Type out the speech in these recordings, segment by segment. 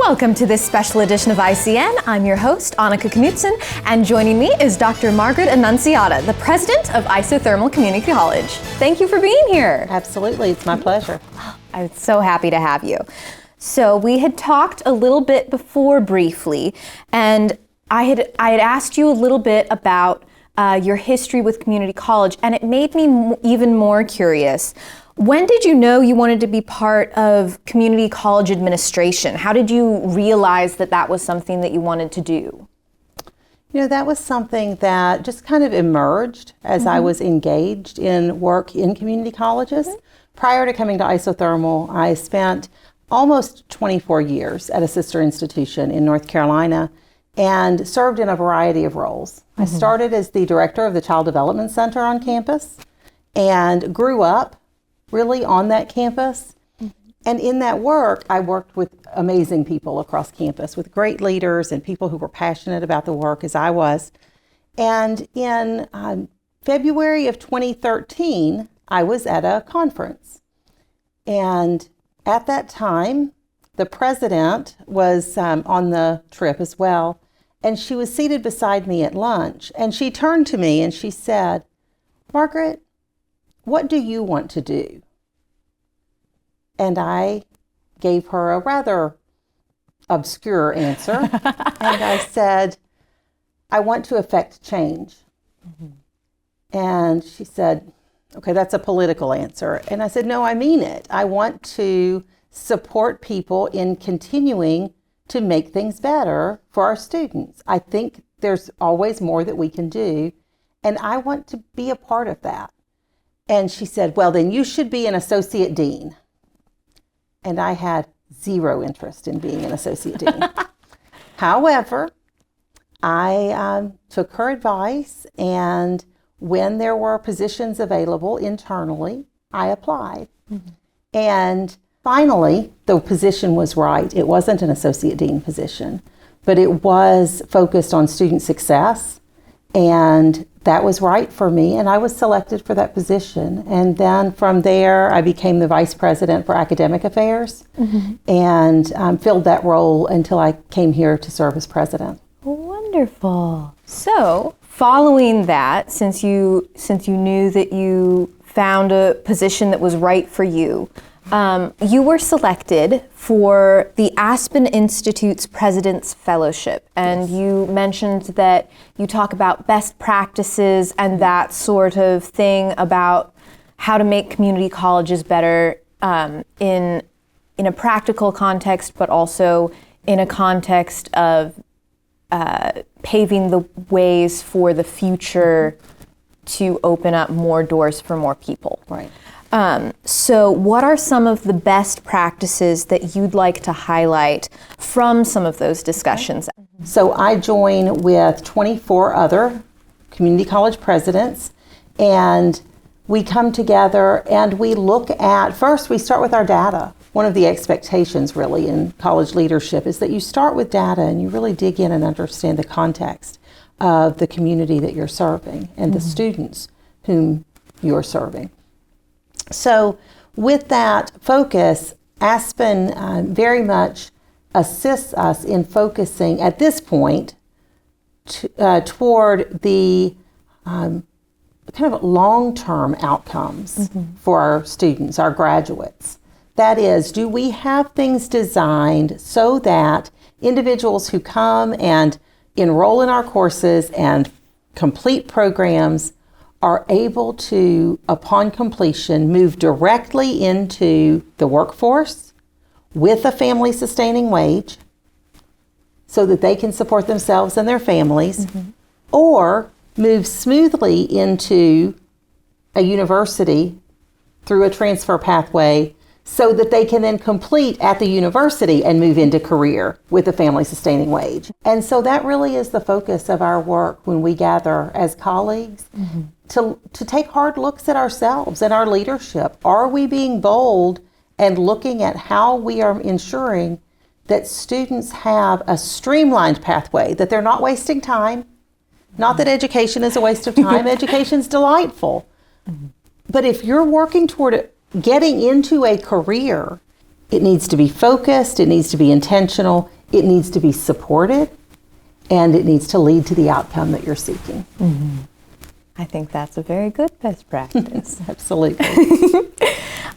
Welcome to this special edition of ICN. I'm your host, Annika Knudson, and joining me is Dr. Margaret Annunziata, the president of Isothermal Community College. Thank you for being here. Absolutely, it's my pleasure. I'm so happy to have you. So we had talked a little bit before briefly, and I had asked you a little bit about your history with community college, and it made me even more curious. When did you know you wanted to be part of community college administration? How did you realize that that was something that you wanted to do? You know, that was something that just kind of emerged as I was engaged in work in community colleges. Prior to coming to Isothermal, I spent almost 24 years at a sister institution in North Carolina and served in a variety of roles. I started as the director of the Child Development Center on campus and grew up really on that campus. And in that work, I worked with amazing people across campus, with great leaders and people who were passionate about the work as I was. And in February of 2013, I was at a conference. And at that time, the president was on the trip as well. And she was seated beside me at lunch. And she turned to me and she said, "Margaret, what do you want to do?" And I gave her a rather obscure answer. And I said, "I want to affect change." And she said, "Okay, that's a political answer." And I said, "No, I mean it. I want to support people in continuing to make things better for our students. I think there's always more that we can do, and I want to be a part of that." And she said, "Well, then you should be an associate dean." And I had zero interest in being an associate dean. However, I took her advice, and when there were positions available internally, I applied. And finally, the position was right. It wasn't an associate dean position, but it was focused on student success. And that was right for me, and I was selected for that position. And then from there, I became the vice president for academic affairs and filled that role until I came here to serve as president. Wonderful. So, following that, since you knew that you found a position that was right for you, you were selected for the Aspen Institute's President's Fellowship. And you mentioned that you talk about best practices and that sort of thing about how to make community colleges better in a practical context, but also in a context of paving the ways for the future to open up more doors for more people. Right. So what are some of the best practices that you'd like to highlight from some of those discussions? So I join with 24 other community college presidents, and we come together and we look at, first we start with our data. One of the expectations really in college leadership is that you start with data and you really dig in and understand the context of the community that you're serving and the students whom you're serving. So with that focus, Aspen very much assists us in focusing at this point toward the kind of long-term outcomes for our students, our graduates. That is, do we have things designed so that individuals who come and enroll in our courses and complete programs are able to, upon completion, move directly into the workforce with a family-sustaining wage so that they can support themselves and their families, or move smoothly into a university through a transfer pathway so that they can then complete at the university and move into career with a family-sustaining wage. And so that really is the focus of our work when we gather as colleagues, to take hard looks at ourselves and our leadership. Are we being bold and looking at how we are ensuring that students have a streamlined pathway, that they're not wasting time? Not that education is a waste of time. Education's delightful. But if you're working toward getting into a career, it needs to be focused, it needs to be intentional, It needs to be supported, and it needs to lead to the outcome that you're seeking. I think that's a very good best practice. Absolutely.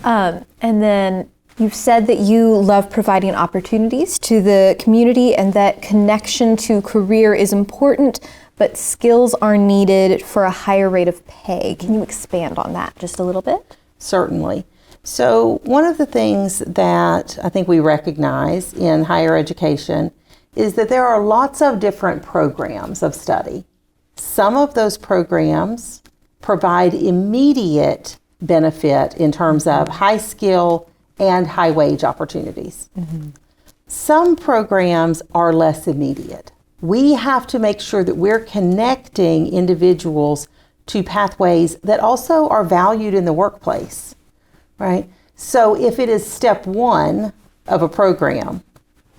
And then you've said that you love providing opportunities to the community and that connection to career is important, but skills are needed for a higher rate of pay. Can you expand on that just a little bit? Certainly. So one of the things that I think we recognize in higher education is that there are lots of different programs of study. Some of those programs provide immediate benefit in terms of high skill and high wage opportunities. Some programs are less immediate. We have to make sure that we're connecting individuals to pathways that also are valued in the workplace, right? So if it is step 1 of a program,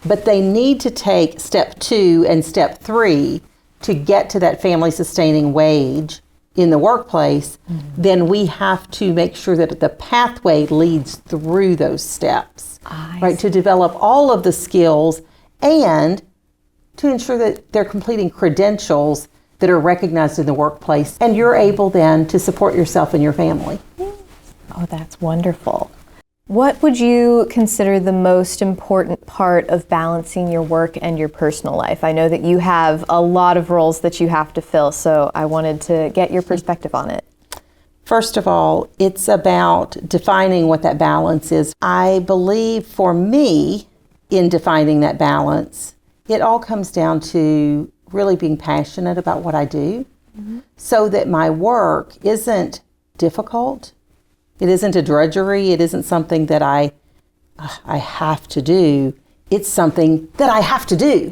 but they need to take step 2 and step 3 to get to that family sustaining wage in the workplace, then we have to make sure that the pathway leads through those steps, right? To develop all of the skills and to ensure that they're completing credentials that are recognized in the workplace, and you're able then to support yourself and your family. Oh, that's wonderful. What would you consider the most important part of balancing your work and your personal life? I know that you have a lot of roles that you have to fill, so I wanted to get your perspective on it. First of all, it's about defining what that balance is. I believe for me, in defining that balance, it all comes down to really being passionate about what I do, so that my work isn't difficult. It isn't a drudgery. It isn't something that I have to do. It's something that I have to do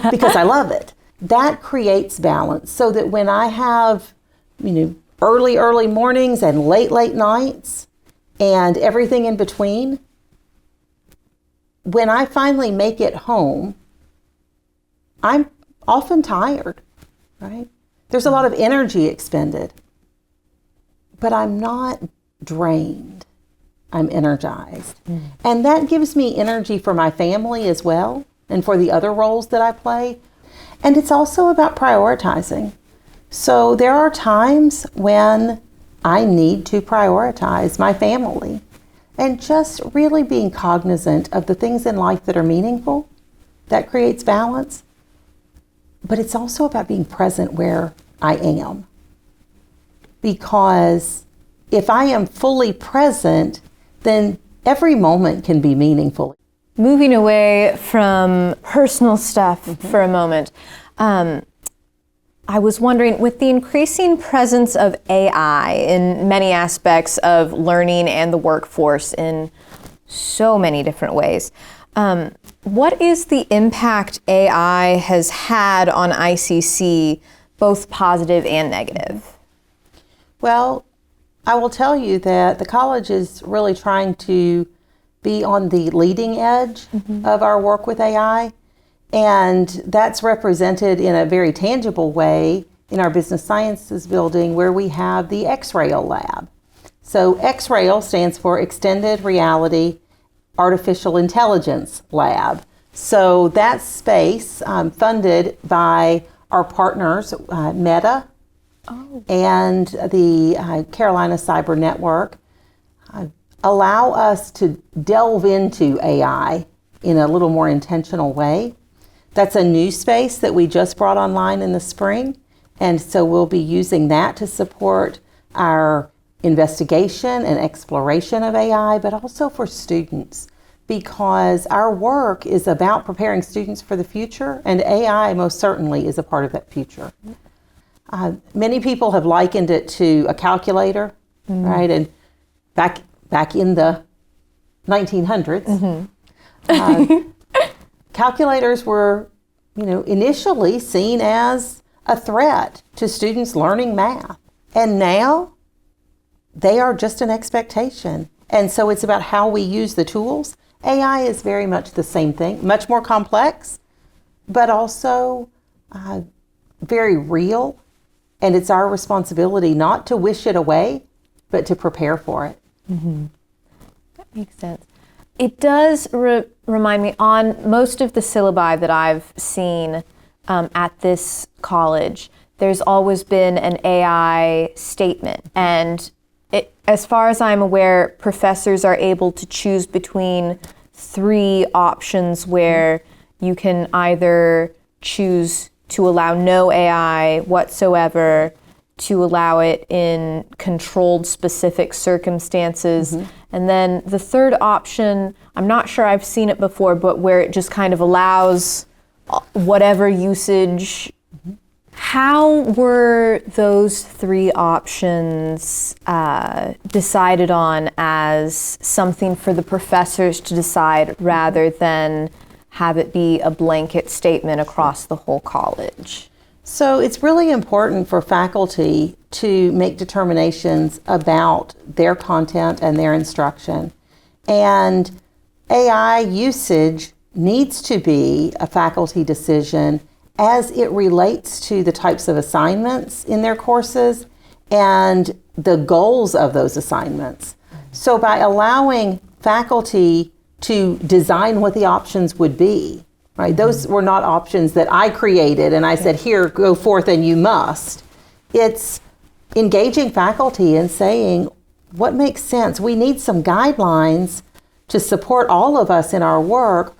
because I love it. That creates balance so that when I have, early mornings and late nights and everything in between, when I finally make it home, I'm often tired, right? There's a lot of energy expended, but I'm not drained. I'm energized. And that gives me energy for my family as well and for the other roles that I play. And it's also about prioritizing. So there are times when I need to prioritize my family and just really being cognizant of the things in life that are meaningful. That creates balance. But it's also about being present where I am. Because if I am fully present, then every moment can be meaningful. Moving away from personal stuff for a moment, I was wondering, with the increasing presence of AI in many aspects of learning and the workforce in so many different ways, what is the impact AI has had on ICC, both positive and negative? Well, I will tell you that the college is really trying to be on the leading edge of our work with AI, and that's represented in a very tangible way in our business sciences building where we have the X-Rail lab. So X-Rail stands for Extended Reality Artificial Intelligence Lab. So that space, funded by our partners, Meta, and the Carolina Cyber Network, allow us to delve into AI in a little more intentional way. That's a new space that we just brought online in the spring, and so we'll be using that to support our investigation and exploration of AI, but also for students, because our work is about preparing students for the future, and AI most certainly is a part of that future. Many people have likened it to a calculator, right? And back in the 1900s, calculators were, initially seen as a threat to students learning math. And now they are just an expectation. And so it's about how we use the tools. AI is very much the same thing, much more complex, but also very real. And it's our responsibility not to wish it away, but to prepare for it. That makes sense. It does remind me, on most of the syllabi that I've seen at this college, there's always been an AI statement. And as far as I'm aware, professors are able to choose between 3 options where you can either choose to allow no AI whatsoever, to allow it in controlled specific circumstances. And then the third option, I'm not sure I've seen it before, but where it just kind of allows whatever usage. How were those 3 options decided on as something for the professors to decide rather than have it be a blanket statement across the whole college? So it's really important for faculty to make determinations about their content and their instruction. And AI usage needs to be a faculty decision as it relates to the types of assignments in their courses and the goals of those assignments. So by allowing faculty to design what the options would be, right? Those were not options that I created and I said, here, go forth and you must. It's engaging faculty and saying, what makes sense? We need some guidelines to support all of us in our work.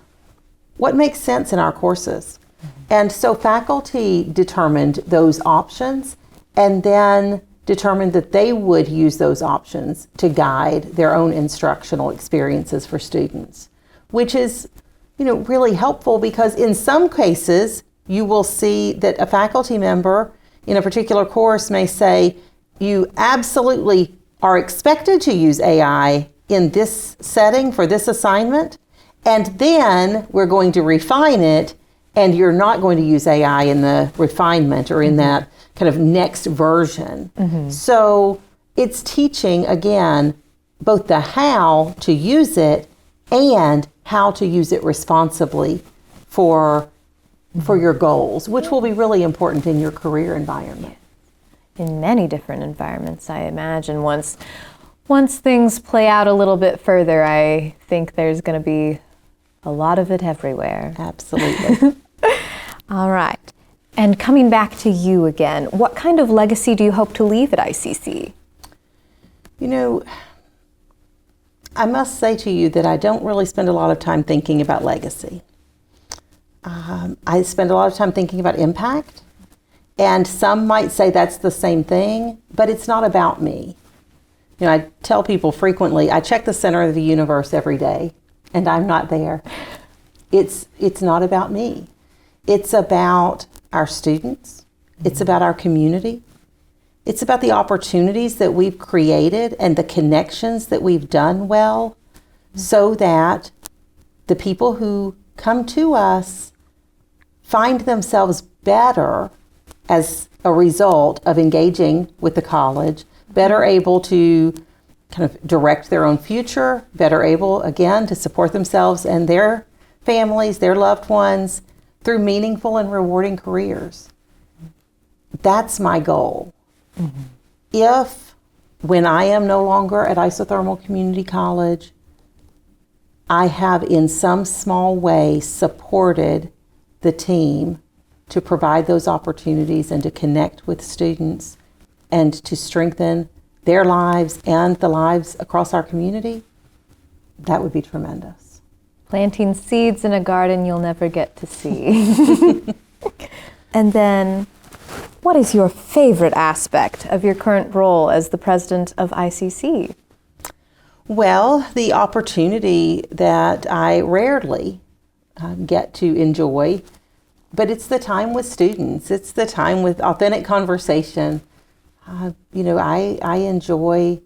What makes sense in our courses? And so faculty determined those options and then determined that they would use those options to guide their own instructional experiences for students, which is, really helpful because in some cases you will see that a faculty member in a particular course may say, you absolutely are expected to use AI in this setting for this assignment, and then we're going to refine it, and you're not going to use AI in the refinement or in that kind of next version. So it's teaching, again, both the how to use it and how to use it responsibly for your goals, which will be really important in your career environment. In many different environments, I imagine. Once things play out a little bit further, I think there's going to be a lot of it everywhere. Absolutely. All right. And coming back to you again, what kind of legacy do you hope to leave at ICC? I must say to you that I don't really spend a lot of time thinking about legacy. I spend a lot of time thinking about impact, and some might say that's the same thing, but it's not about me. I tell people frequently, I check the center of the universe every day, and I'm not there. It's not about me. It's about our students. It's about our community. It's about the opportunities that we've created and the connections that we've done well so that the people who come to us find themselves better as a result of engaging with the college, better able to kind of direct their own future, better able, again, to support themselves and their families, their loved ones, through meaningful and rewarding careers. That's my goal. If, when I am no longer at Isothermal Community College, I have in some small way supported the team to provide those opportunities and to connect with students and to strengthen their lives and the lives across our community, that would be tremendous. Planting seeds in a garden you'll never get to see. And then, what is your favorite aspect of your current role as the president of ICC? Well, the opportunity that I rarely get to enjoy, but it's the time with students. It's the time with authentic conversation. I enjoy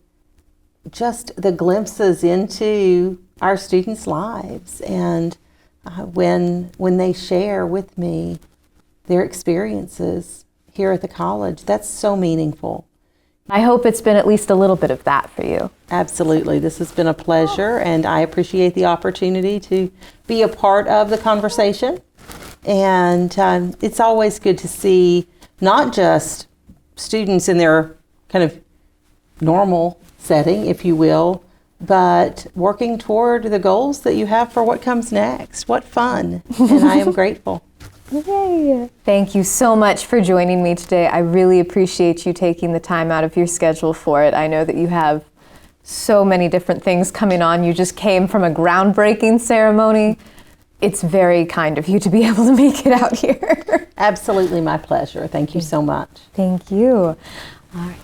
just the glimpses into our students' lives, and when they share with me their experiences here at the college, that's so meaningful. I hope it's been at least a little bit of that for you. Absolutely. This has been a pleasure, and I appreciate the opportunity to be a part of the conversation. And it's always good to see not just students in their kind of normal setting, if you will, but working toward the goals that you have for what comes next. What fun. And I am grateful. Yay. Thank you so much for joining me today. I really appreciate you taking the time out of your schedule for it. I know that you have so many different things coming on. You just came from a groundbreaking ceremony. It's very kind of you to be able to make it out here. Absolutely my pleasure. Thank you so much. Thank you.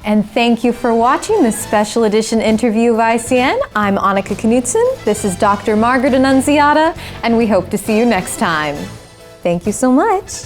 And thank you for watching this special edition interview of ICN. I'm Annika Knudson. This is Dr. Margaret Annunziata, and we hope to see you next time. Thank you so much.